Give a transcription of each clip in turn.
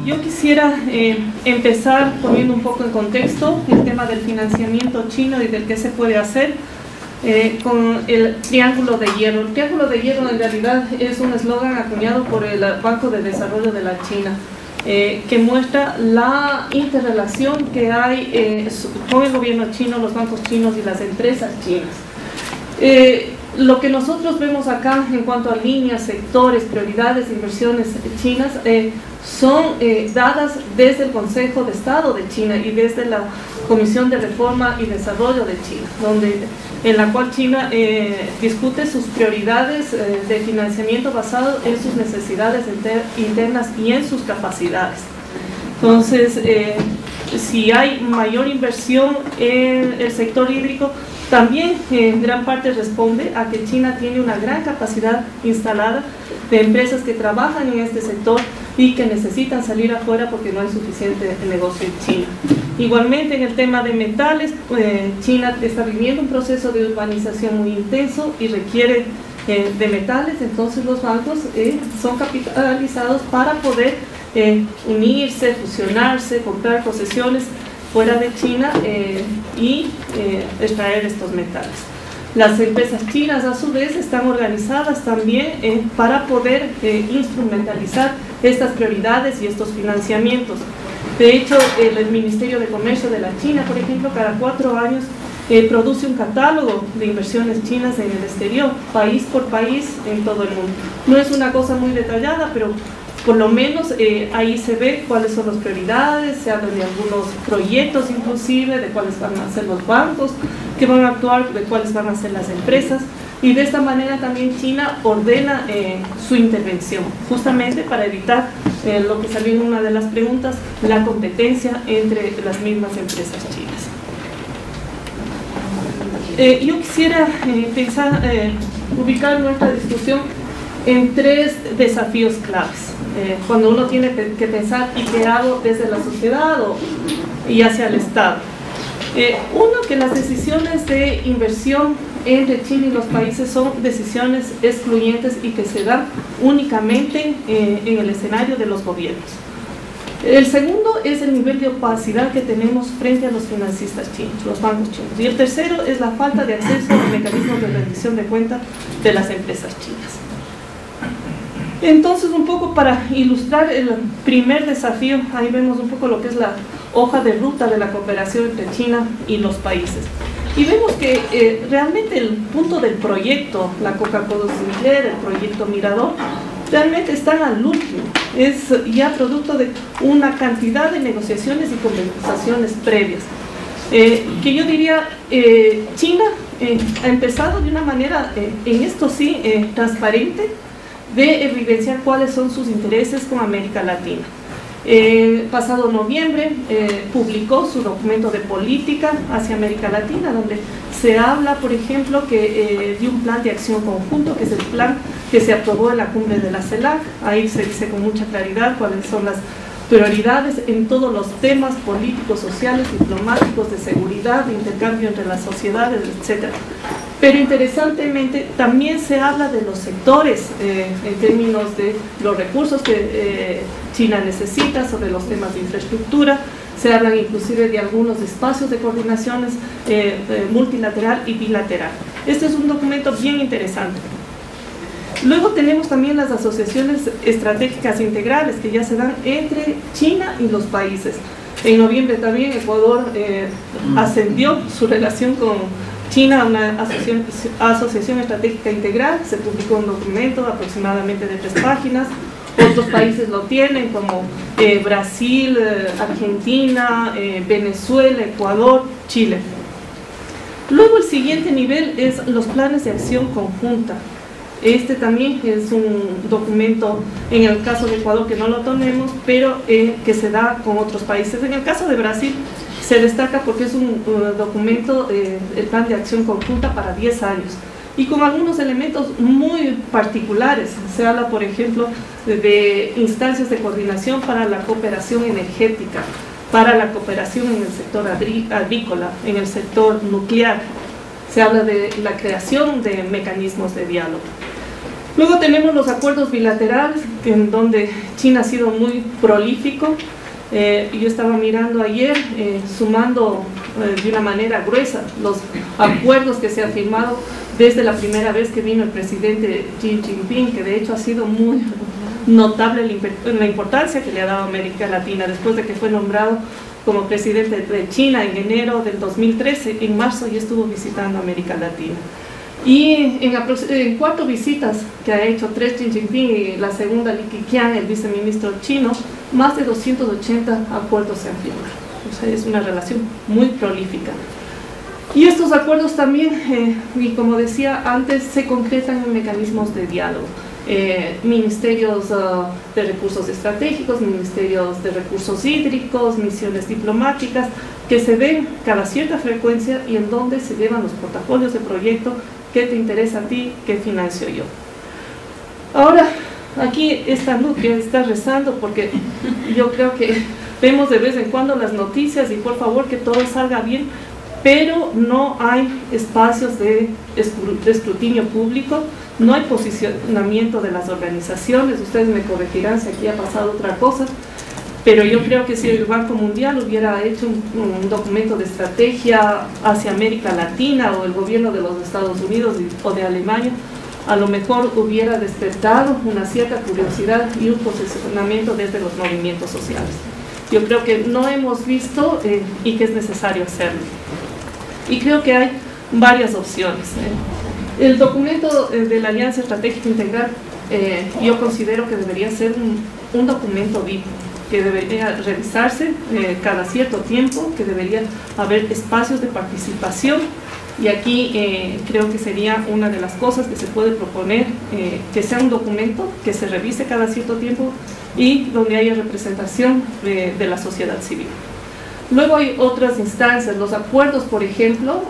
Yo quisiera empezar poniendo un poco en contexto el tema del financiamiento chino y del qué se puede hacer con el Triángulo de Hierro. El Triángulo de Hierro en realidad es un eslogan acuñado por el Banco de Desarrollo de la China, que muestra la interrelación que hay con el gobierno chino, los bancos chinos y las empresas chinas. Lo que nosotros vemos acá en cuanto a líneas, sectores, prioridades, inversiones chinas son dadas desde el Consejo de Estado de China y desde la Comisión de Reforma y Desarrollo de China, en la cual China discute sus prioridades de financiamiento basado en sus necesidades internas y en sus capacidades. Entonces, si hay mayor inversión en el sector hídrico, también en gran parte responde a que China tiene una gran capacidad instalada de empresas que trabajan en este sector y que necesitan salir afuera porque no hay suficiente negocio en China. Igualmente en el tema de metales, China está viviendo un proceso de urbanización muy intenso y requiere de metales, entonces los bancos son capitalizados para poder unirse, fusionarse, comprar posesiones fuera de China y extraer estos metales. Las empresas chinas a su vez están organizadas también para poder instrumentalizar estas prioridades y estos financiamientos. De hecho, el Ministerio de Comercio de la China, por ejemplo, cada 4 años produce un catálogo de inversiones chinas en el exterior, país por país en todo el mundo. No es una cosa muy detallada, pero por lo menos ahí se ve cuáles son las prioridades, se habla de algunos proyectos inclusive, de cuáles van a ser los bancos que van a actuar, de cuáles van a ser las empresas, y de esta manera también China ordena su intervención, justamente para evitar lo que salió en una de las preguntas, la competencia entre las mismas empresas chinas. Yo quisiera ubicar nuestra discusión en 3 desafíos claves. Cuando uno tiene que pensar y qué hago desde la sociedad y hacia el Estado. Uno, que las decisiones de inversión entre China y los países son decisiones excluyentes y que se dan únicamente en el escenario de los gobiernos. El segundo es el nivel de opacidad que tenemos frente a los financistas chinos, los bancos chinos. Y el tercero es la falta de acceso a los mecanismos de rendición de cuentas de las empresas chinas. Entonces, un poco para ilustrar el primer desafío, ahí vemos un poco lo que es la hoja de ruta de la cooperación entre China y los países. Y vemos que realmente el punto del proyecto, la Coca-Cola Sinclair, el proyecto Mirador, realmente están al último. Es ya producto de una cantidad de negociaciones y conversaciones previas. Que yo diría, China ha empezado de una manera, en esto sí, transparente, de evidenciar cuáles son sus intereses con América Latina. Pasado noviembre publicó su documento de política hacia América Latina, donde se habla, por ejemplo, de un plan de acción conjunto, que es el plan que se aprobó en la cumbre de la CELAC. Ahí se dice con mucha claridad cuáles son las prioridades en todos los temas políticos, sociales, diplomáticos, de seguridad, de intercambio entre las sociedades, etc. Pero interesantemente también se habla de los sectores en términos de los recursos que China necesita, sobre los temas de infraestructura. Se hablan inclusive de algunos espacios de coordinaciones multilateral y bilateral. Este es un documento bien interesante. Luego tenemos también las asociaciones estratégicas integrales que ya se dan entre China y los países. En noviembre también Ecuador ascendió su relación con China a una asociación estratégica integral. Se publicó un documento aproximadamente de 3 páginas. Otros países lo tienen, como Brasil, Argentina, Venezuela, Ecuador, Chile. Luego el siguiente nivel es los planes de acción conjunta. Este también es un documento, en el caso de Ecuador, que no lo tenemos, pero que se da con otros países. En el caso de Brasil se destaca porque es un documento, el plan de acción conjunta para 10 años. Y con algunos elementos muy particulares. Se habla, por ejemplo, de instancias de coordinación para la cooperación energética, para la cooperación en el sector agrícola, en el sector nuclear. Se habla de la creación de mecanismos de diálogo. Luego tenemos los acuerdos bilaterales, en donde China ha sido muy prolífico. Yo estaba mirando ayer, sumando de una manera gruesa los acuerdos que se han firmado desde la primera vez que vino el presidente Xi Jinping, que de hecho ha sido muy notable la importancia que le ha dado a América Latina, después de que fue nombrado como presidente de China en enero del 2013, en marzo ya estuvo visitando América Latina. Y en 4 visitas que ha hecho, 3 Xi Jinping y la segunda Li Keqiang, el viceministro chino, más de 280 acuerdos se han firmado. O sea, es una relación muy prolífica. Y estos acuerdos también, y como decía antes, se concretan en mecanismos de diálogo. Ministerios de recursos estratégicos, ministerios de recursos hídricos, misiones diplomáticas, que se ven cada cierta frecuencia y en donde se llevan los portafolios de proyecto. ¿Qué te interesa a ti? ¿Qué financio yo? Ahora, aquí esta Nubia está rezando porque yo creo que vemos de vez en cuando las noticias y por favor que todo salga bien, pero no hay espacios de escrutinio público, no hay posicionamiento de las organizaciones. Ustedes me corregirán si aquí ha pasado otra cosa, pero yo creo que si el Banco Mundial hubiera hecho un documento de estrategia hacia América Latina, o el gobierno de los Estados Unidos o de Alemania, a lo mejor hubiera despertado una cierta curiosidad y un posicionamiento desde los movimientos sociales. Yo creo que no hemos visto y que es necesario hacerlo. Y creo que hay varias opciones. El documento de la Alianza Estratégica Integral, yo considero que debería ser un documento vivo, que debería revisarse cada cierto tiempo, que debería haber espacios de participación, y aquí creo que sería una de las cosas que se puede proponer, que sea un documento que se revise cada cierto tiempo y donde haya representación de la sociedad civil. Luego hay otras instancias, los acuerdos, por ejemplo,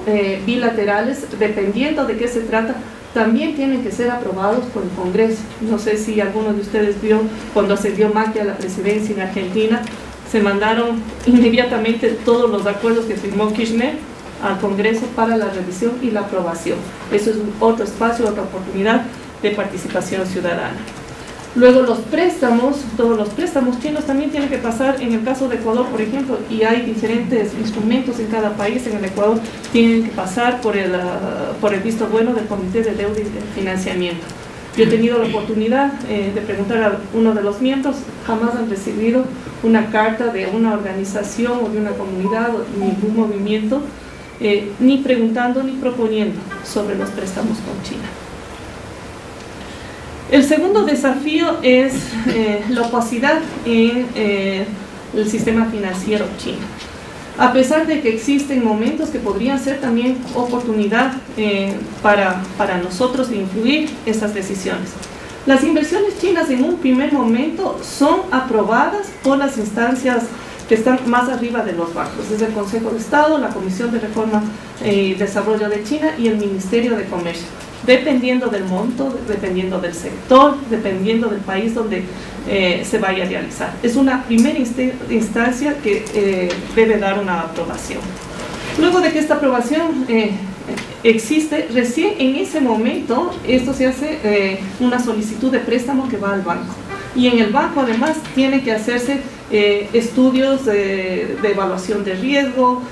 bilaterales, dependiendo de qué se trata, también tienen que ser aprobados por el Congreso. No sé si alguno de ustedes vio cuando ascendió Macri a la presidencia en Argentina, se mandaron inmediatamente todos los acuerdos que firmó Kirchner al Congreso para la revisión y la aprobación. Eso es otro espacio, otra oportunidad de participación ciudadana. Luego los préstamos, todos los préstamos chinos también tienen que pasar, en el caso de Ecuador, por ejemplo, y hay diferentes instrumentos en cada país. En el Ecuador tienen que pasar por el visto bueno del Comité de Deuda y de Financiamiento. Yo he tenido la oportunidad de preguntar a uno de los miembros, jamás han recibido una carta de una organización o de una comunidad o de ningún movimiento, ni preguntando ni proponiendo sobre los préstamos con China. El segundo desafío es la opacidad en el sistema financiero chino. A pesar de que existen momentos que podrían ser también oportunidad para nosotros de influir esas decisiones. Las inversiones chinas en un primer momento son aprobadas por las instancias que están más arriba de los bancos, desde el Consejo de Estado, la Comisión de Reforma y Desarrollo de China y el Ministerio de Comercio, dependiendo del monto, dependiendo del sector, dependiendo del país donde se vaya a realizar. Es una primera instancia que debe dar una aprobación. Luego de que esta aprobación existe, recién en ese momento esto se hace una solicitud de préstamo que va al banco. Y en el banco además tiene que hacerse estudios de evaluación de riesgo,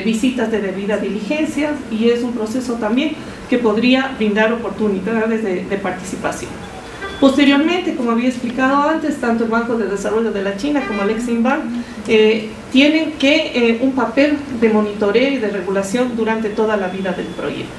visitas de debida diligencia, y es un proceso también que podría brindar oportunidades de participación. Posteriormente, como había explicado antes, tanto el Banco de Desarrollo de la China como el Eximbank tienen que un papel de monitoreo y de regulación durante toda la vida del proyecto.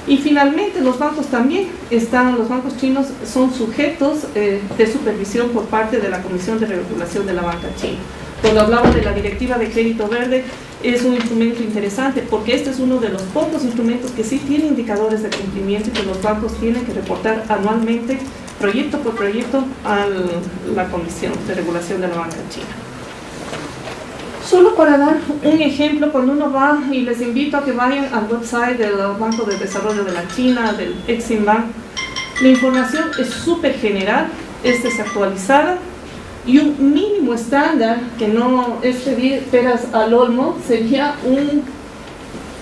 Y finalmente los bancos también los bancos chinos son sujetos de supervisión por parte de la Comisión de Regulación de la Banca China. Cuando hablaba de la Directiva de Crédito Verde, es un instrumento interesante porque este es uno de los pocos instrumentos que sí tiene indicadores de cumplimiento y que los bancos tienen que reportar anualmente, proyecto por proyecto, a la Comisión de Regulación de la Banca China. Solo para dar un ejemplo, cuando uno va, y les invito a que vayan al website del Banco de Desarrollo de la China, del Eximbank, la información es súper general, es desactualizada, y un mínimo estándar, que no es pedir peras al olmo, sería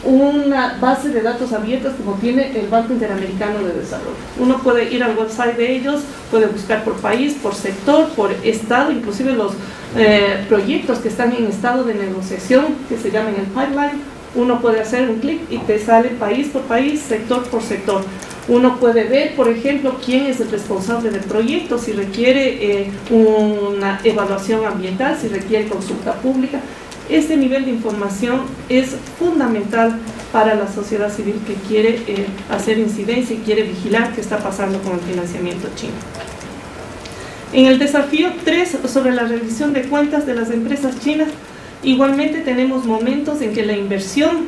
una base de datos abiertas como tiene el Banco Interamericano de Desarrollo. Uno puede ir al website de ellos, puede buscar por país, por sector, por estado, inclusive los proyectos que están en estado de negociación, que se llaman el pipeline. Uno puede hacer un clic y te sale país por país, sector por sector. Uno puede ver, por ejemplo, quién es el responsable del proyecto, si requiere una evaluación ambiental, si requiere consulta pública. Este nivel de información es fundamental para la sociedad civil que quiere hacer incidencia y quiere vigilar qué está pasando con el financiamiento chino. En el desafío 3 sobre la rendición de cuentas de las empresas chinas, igualmente tenemos momentos en que la inversión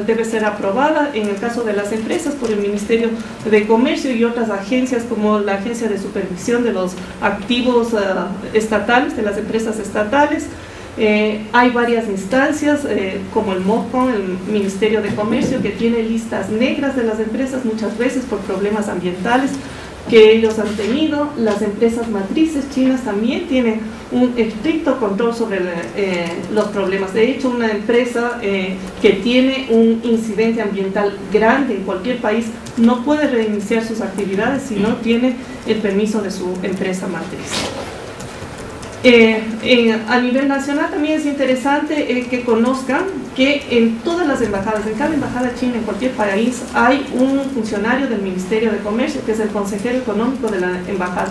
debe ser aprobada, en el caso de las empresas, por el Ministerio de Comercio y otras agencias como la Agencia de Supervisión de los Activos Estatales, de las empresas estatales. Hay varias instancias como el MOFCON, el Ministerio de Comercio, que tiene listas negras de las empresas muchas veces por problemas ambientales que ellos han tenido. Las empresas matrices chinas también tienen un estricto control sobre los problemas. De hecho, una empresa que tiene un incidente ambiental grande en cualquier país no puede reiniciar sus actividades si no tiene el permiso de su empresa matriz. A nivel nacional también es interesante que conozcan que en todas las embajadas, en cada embajada china, en cualquier país, hay un funcionario del Ministerio de Comercio, que es el consejero económico de la embajada,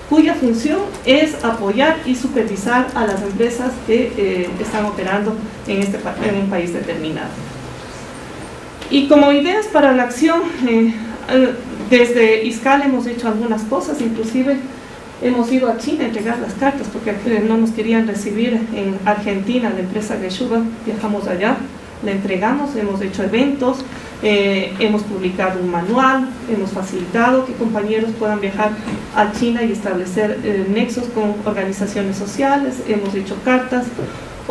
cuya función es apoyar y supervisar a las empresas que están operando en un país determinado. Y como ideas para la acción, desde ISCAL hemos hecho algunas cosas, inclusive hemos ido a China a entregar las cartas porque no nos querían recibir en Argentina, la empresa Geshuba. Viajamos allá, la entregamos, hemos hecho eventos, hemos publicado un manual, hemos facilitado que compañeros puedan viajar a China y establecer nexos con organizaciones sociales, hemos hecho cartas.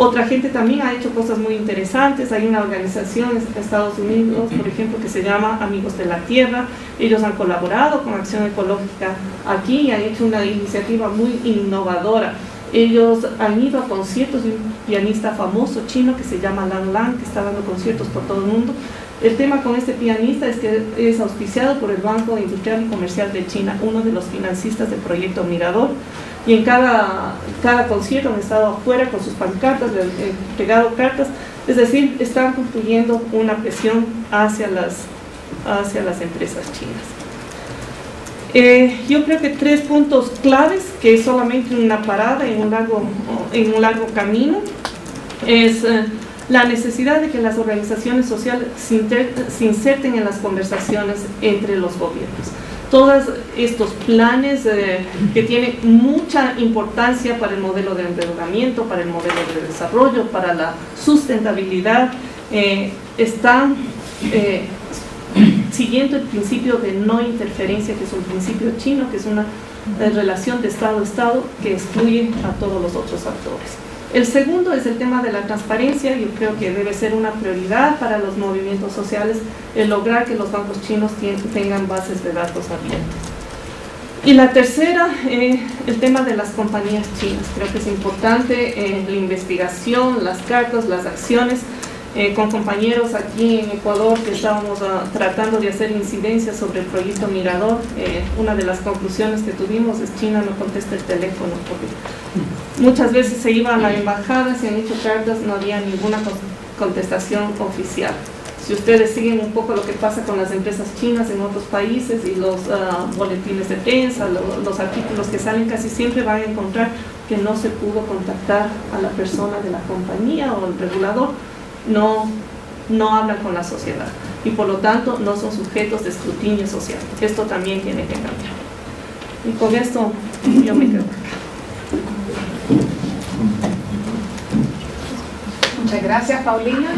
Otra gente también ha hecho cosas muy interesantes. Hay una organización en Estados Unidos, por ejemplo, que se llama Amigos de la Tierra. Ellos han colaborado con Acción Ecológica aquí y han hecho una iniciativa muy innovadora. Ellos han ido a conciertos de un pianista famoso chino que se llama Lang Lang, que está dando conciertos por todo el mundo. El tema con este pianista es que es auspiciado por el Banco Industrial y Comercial de China, uno de los financistas del proyecto Mirador. Y en cada concierto han estado afuera con sus pancartas, le han entregado cartas, es decir, están construyendo una presión hacia las empresas chinas. Yo creo que 3 puntos claves, que es solamente una parada en un largo camino, es la necesidad de que las organizaciones sociales se inserten en las conversaciones entre los gobiernos. Todos estos planes que tienen mucha importancia para el modelo de endeudamiento, para el modelo de desarrollo, para la sustentabilidad, están siguiendo el principio de no interferencia, que es un principio chino, que es una relación de Estado a Estado que excluye a todos los otros actores. El segundo es el tema de la transparencia. Yo creo que debe ser una prioridad para los movimientos sociales el lograr que los bancos chinos tengan bases de datos abiertas. Y la tercera, el tema de las compañías chinas. Creo que es importante la investigación, las cartas, las acciones. Con compañeros aquí en Ecuador que estábamos tratando de hacer incidencia sobre el proyecto Mirador, una de las conclusiones que tuvimos es China no contesta el teléfono, porque muchas veces se iba a la embajada, se han hecho cartas, no había ninguna contestación oficial. Si ustedes siguen un poco lo que pasa con las empresas chinas en otros países y los boletines de prensa, los artículos que salen, casi siempre van a encontrar que no se pudo contactar a la persona de la compañía o el regulador. No hablan con la sociedad y por lo tanto no son sujetos de escrutinio social. Esto también tiene que cambiar. Y con esto yo me quedo acá. Muchas gracias, Paulina.